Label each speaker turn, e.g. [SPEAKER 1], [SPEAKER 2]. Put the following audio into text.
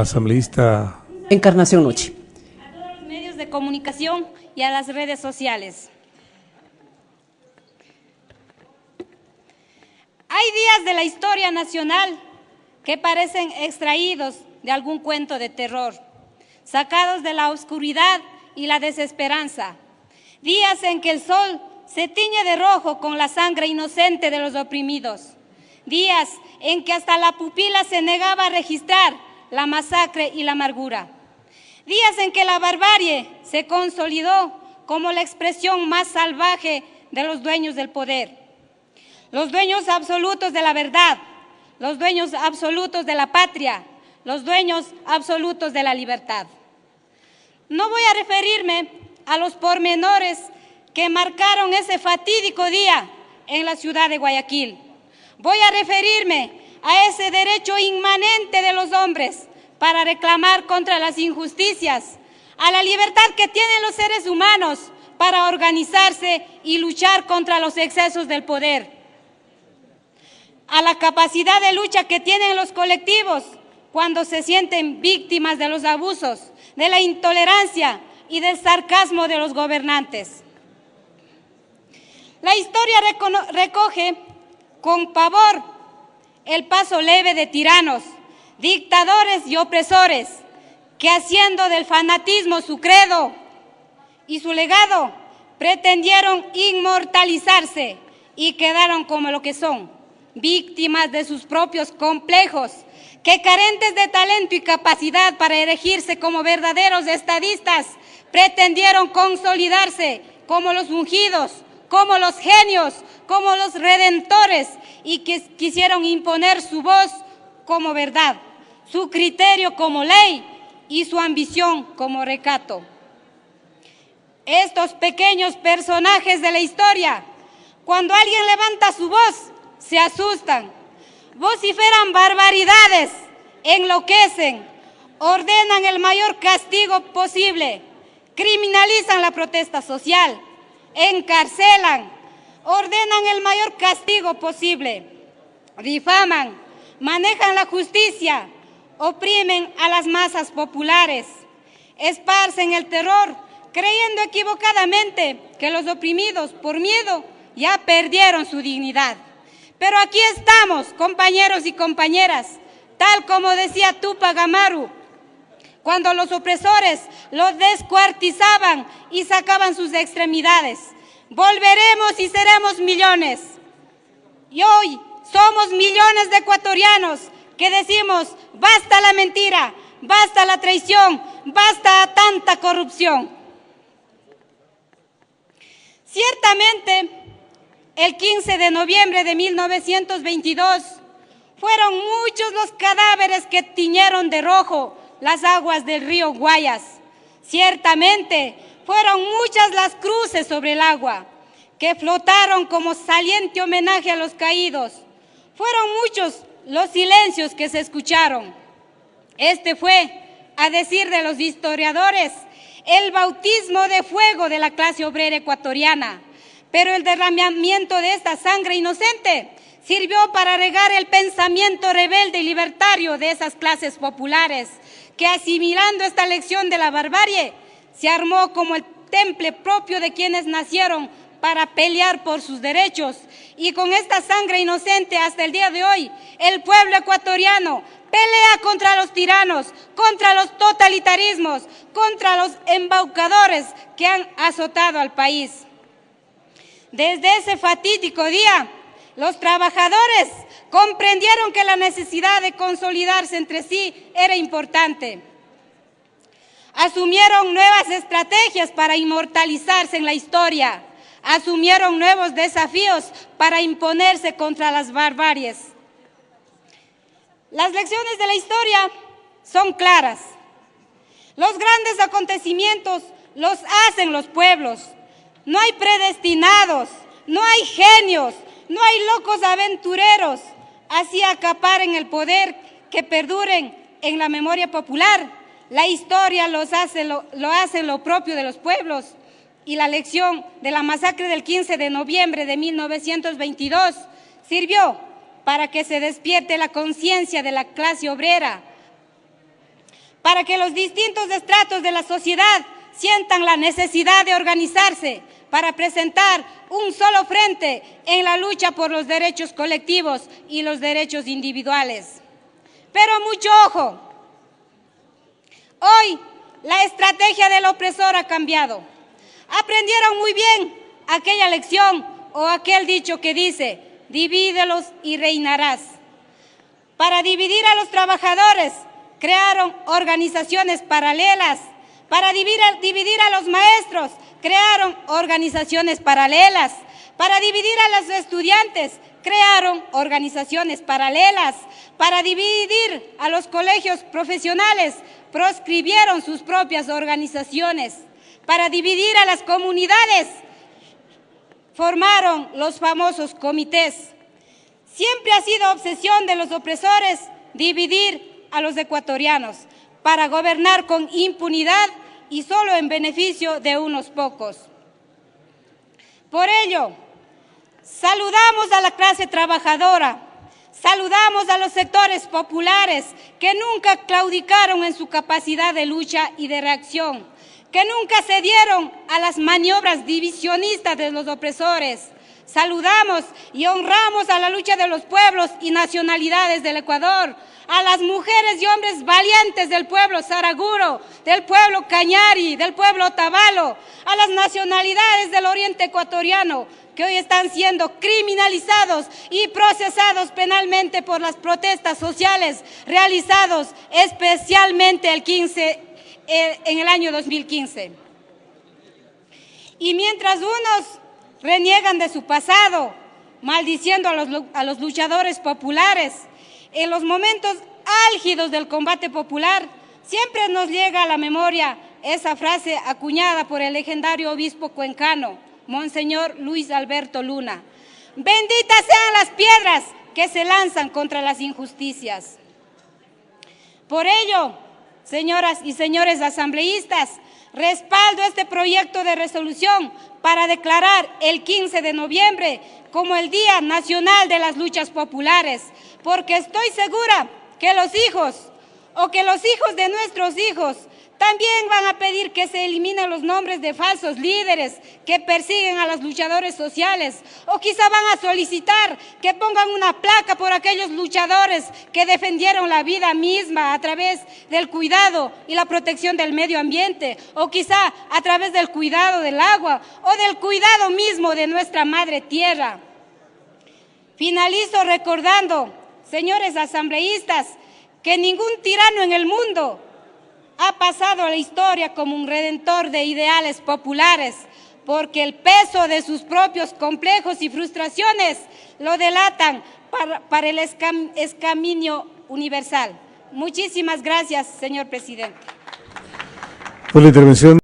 [SPEAKER 1] Asambleísta
[SPEAKER 2] Encarnación Nuche.
[SPEAKER 3] A todos los medios de comunicación y a las redes sociales. Hay días de la historia nacional que parecen extraídos de algún cuento de terror, sacados de la oscuridad y la desesperanza. Días en que el sol se tiñe de rojo con la sangre inocente de los oprimidos. Días en que hasta la pupila se negaba a registrar la masacre y la amargura. Días en que la barbarie se consolidó como la expresión más salvaje de los dueños del poder. Los dueños absolutos de la verdad, los dueños absolutos de la patria, los dueños absolutos de la libertad. No voy a referirme a los pormenores que marcaron ese fatídico día en la ciudad de Guayaquil. Voy a referirme a ese derecho inmanente de los hombres para reclamar contra las injusticias, a la libertad que tienen los seres humanos para organizarse y luchar contra los excesos del poder, a la capacidad de lucha que tienen los colectivos cuando se sienten víctimas de los abusos, de la intolerancia y del sarcasmo de los gobernantes. La historia recoge con pavor el paso leve de tiranos, dictadores y opresores que, haciendo del fanatismo su credo y su legado, pretendieron inmortalizarse y quedaron como lo que son, víctimas de sus propios complejos, que carentes de talento y capacidad para erigirse como verdaderos estadistas, pretendieron consolidarse como los ungidos, como los genios, como los redentores, y que quisieron imponer su voz como verdad, su criterio como ley y su ambición como recato. Estos pequeños personajes de la historia, cuando alguien levanta su voz, se asustan, vociferan barbaridades, enloquecen, ordenan el mayor castigo posible, criminalizan la protesta social, encarcelan, ordenan el mayor castigo posible, difaman, manejan la justicia, oprimen a las masas populares, esparcen el terror, creyendo equivocadamente que los oprimidos, por miedo, ya perdieron su dignidad. Pero aquí estamos, compañeros y compañeras, tal como decía Tupac Amaru, cuando los opresores los descuartizaban y sacaban sus extremidades. Volveremos y seremos millones. Y hoy somos millones de ecuatorianos que decimos, basta la mentira, basta la traición, basta tanta corrupción. Ciertamente, el 15 de noviembre de 1922, fueron muchos los cadáveres que tiñeron de rojo las aguas del río Guayas. Ciertamente, fueron muchas las cruces sobre el agua, que flotaron como saliente homenaje a los caídos. Fueron muchos los silencios que se escucharon. Este fue, a decir de los historiadores, el bautismo de fuego de la clase obrera ecuatoriana. Pero el derramamiento de esta sangre inocente sirvió para regar el pensamiento rebelde y libertario de esas clases populares, que asimilando esta lección de la barbarie, se armó como el temple propio de quienes nacieron para pelear por sus derechos. Y con esta sangre inocente hasta el día de hoy, el pueblo ecuatoriano pelea contra los tiranos, contra los totalitarismos, contra los embaucadores que han azotado al país. Desde ese fatídico día, los trabajadores comprendieron que la necesidad de consolidarse entre sí era importante. Asumieron nuevas estrategias para inmortalizarse en la historia. Asumieron nuevos desafíos para imponerse contra las barbaries. Las lecciones de la historia son claras. Los grandes acontecimientos los hacen los pueblos. No hay predestinados, no hay genios, no hay locos aventureros, así acaparen el poder que perduren en la memoria popular. La historia lo hace lo propio de los pueblos, y la lección de la masacre del 15 de noviembre de 1922 sirvió para que se despierte la conciencia de la clase obrera, para que los distintos estratos de la sociedad sientan la necesidad de organizarse para presentar un solo frente en la lucha por los derechos colectivos y los derechos individuales. Pero mucho ojo, hoy la estrategia del opresor ha cambiado. Aprendieron muy bien aquella lección o aquel dicho que dice, divídelos y reinarás. Para dividir a los trabajadores, crearon organizaciones paralelas. Para dividir a los maestros, crearon organizaciones paralelas. Para dividir a los estudiantes, crearon organizaciones paralelas. Para dividir a los colegios profesionales, proscribieron sus propias organizaciones. Para dividir a las comunidades, formaron los famosos comités. Siempre ha sido obsesión de los opresores dividir a los ecuatorianos para gobernar con impunidad y solo en beneficio de unos pocos. Por ello, saludamos a la clase trabajadora, saludamos a los sectores populares que nunca claudicaron en su capacidad de lucha y de reacción, que nunca cedieron a las maniobras divisionistas de los opresores. Saludamos y honramos a la lucha de los pueblos y nacionalidades del Ecuador, a las mujeres y hombres valientes del pueblo Saraguro, del pueblo Cañari, del pueblo Otavalo, a las nacionalidades del oriente ecuatoriano, que hoy están siendo criminalizados y procesados penalmente por las protestas sociales realizados especialmente en el año 2015. Y mientras unos reniegan de su pasado, maldiciendo a los luchadores populares, en los momentos álgidos del combate popular, siempre nos llega a la memoria esa frase acuñada por el legendario obispo cuencano, Monseñor Luis Alberto Luna: benditas sean las piedras que se lanzan contra las injusticias. Por ello, señoras y señores asambleístas, respaldo este proyecto de resolución para declarar el 15 de noviembre como el Día Nacional de las Luchas Populares, porque estoy segura que los hijos de nuestros hijos también van a pedir que se eliminen los nombres de falsos líderes que persiguen a los luchadores sociales, o quizá van a solicitar que pongan una placa por aquellos luchadores que defendieron la vida misma a través del cuidado y la protección del medio ambiente, o quizá a través del cuidado del agua o del cuidado mismo de nuestra madre tierra. Finalizo recordando, señores asambleístas, que ningún tirano en el mundo ha pasado a la historia como un redentor de ideales populares, porque el peso de sus propios complejos y frustraciones lo delatan para el escarminio universal. Muchísimas gracias, señor presidente.
[SPEAKER 1] Por la intervención.